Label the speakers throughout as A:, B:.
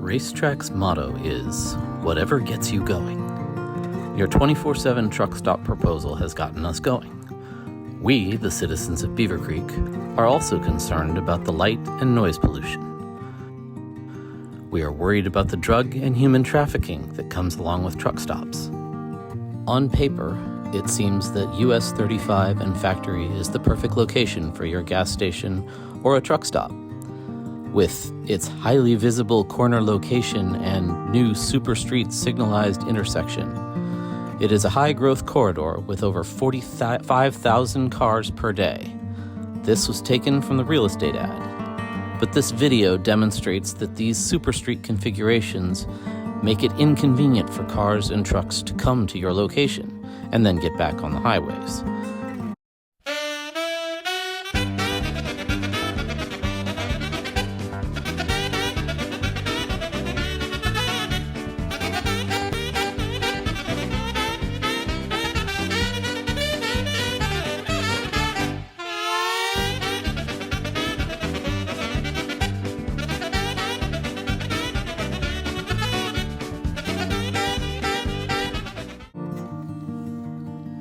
A: RaceTrac's motto is, whatever gets you going. Your 24/7 truck stop proposal has gotten us going. We, the citizens of Beavercreek, are also concerned about the light and noise pollution. We are worried about the drug and human trafficking that comes along with truck stops. On paper, it seems that US35 and Factory is the perfect location for your gas station or a truck stop. With its highly visible corner location and new super street signalized intersection, it is a high-growth corridor with over 45,000 cars per day. This was taken from the real estate ad. But this video demonstrates that these super street configurations make it inconvenient for cars and trucks to come to your location and then get back on the highways.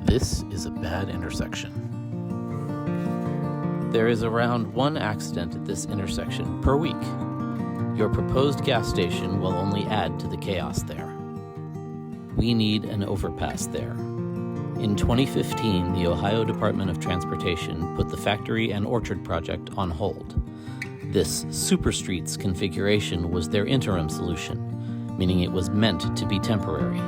A: This is a bad intersection. There is around one accident at this intersection per week. Your proposed gas station will only add to the chaos there. We need an overpass there. In 2015, the Ohio Department of Transportation put the Factory and Orchard project on hold. This superstreets configuration was their interim solution, meaning it was meant to be temporary.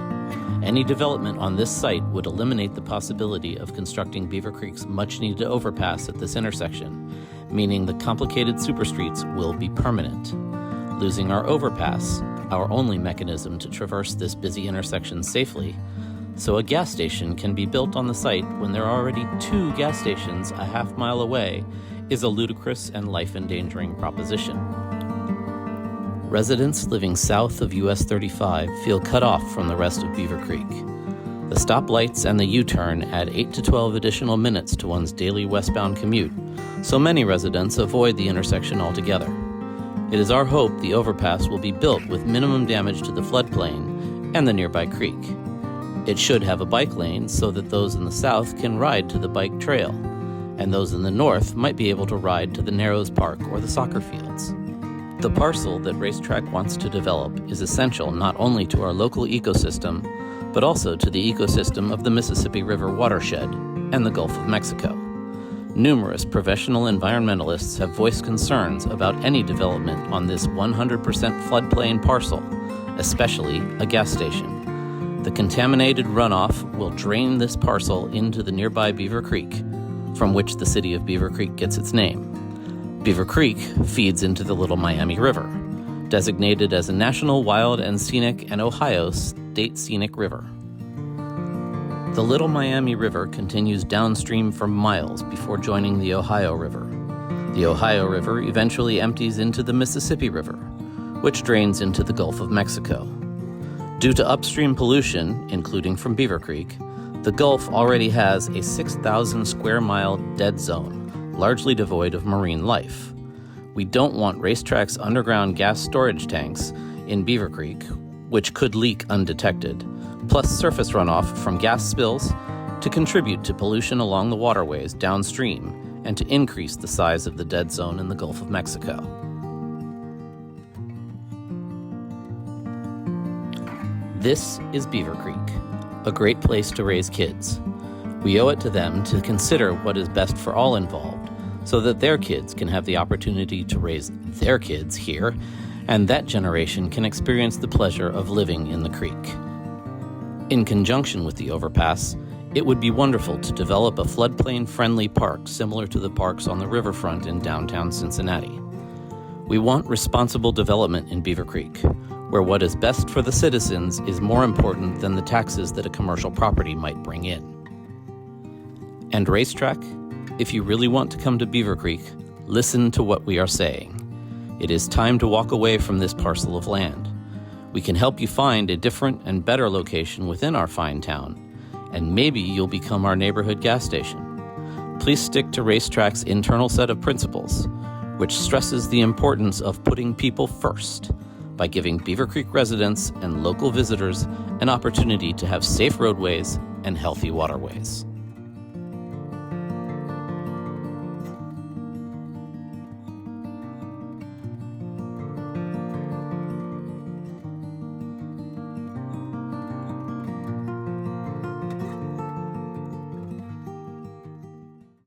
A: Any development on this site would eliminate the possibility of constructing Beavercreek's much-needed overpass at this intersection, meaning the complicated superstreets will be permanent. Losing our overpass, our only mechanism to traverse this busy intersection safely, so a gas station can be built on the site when there are already 2 gas stations a half-mile away, is a ludicrous and life-endangering proposition. Residents living south of US 35 feel cut off from the rest of Beavercreek. The stoplights and the U-turn add 8 to 12 additional minutes to one's daily westbound commute, so many residents avoid the intersection altogether. It is our hope the overpass will be built with minimum damage to the floodplain and the nearby creek. It should have a bike lane so that those in the south can ride to the bike trail, and those in the north might be able to ride to the Narrows Park or the soccer fields. The parcel that RaceTrac wants to develop is essential not only to our local ecosystem, but also to the ecosystem of the Mississippi River watershed and the Gulf of Mexico. Numerous professional environmentalists have voiced concerns about any development on this 100% floodplain parcel, especially a gas station. The contaminated runoff will drain this parcel into the nearby Beavercreek, from which the city of Beavercreek gets its name. Beavercreek feeds into the Little Miami River, designated as a National Wild and Scenic and Ohio State Scenic River. The Little Miami River continues downstream for miles before joining the Ohio River. The Ohio River eventually empties into the Mississippi River, which drains into the Gulf of Mexico. Due to upstream pollution, including from Beavercreek, the Gulf already has a 6,000 square mile dead zone, largely devoid of marine life. We don't want RaceTrac's underground gas storage tanks in Beavercreek, which could leak undetected, plus surface runoff from gas spills to contribute to pollution along the waterways downstream and to increase the size of the dead zone in the Gulf of Mexico. This is Beavercreek, a great place to raise kids. We owe it to them to consider what is best for all involved, so that their kids can have the opportunity to raise their kids here, and that generation can experience the pleasure of living in the creek. In conjunction with the overpass, it would be wonderful to develop a floodplain-friendly park similar to the parks on the riverfront in downtown Cincinnati. We want responsible development in Beavercreek, where what is best for the citizens is more important than the taxes that a commercial property might bring in. And RaceTrac, if you really want to come to Beavercreek, listen to what we are saying. It is time to walk away from this parcel of land. We can help you find a different and better location within our fine town, and maybe you'll become our neighborhood gas station. Please stick to RaceTrac's internal set of principles, which stresses the importance of putting people first, by giving Beavercreek residents and local visitors an opportunity to have safe roadways and healthy waterways.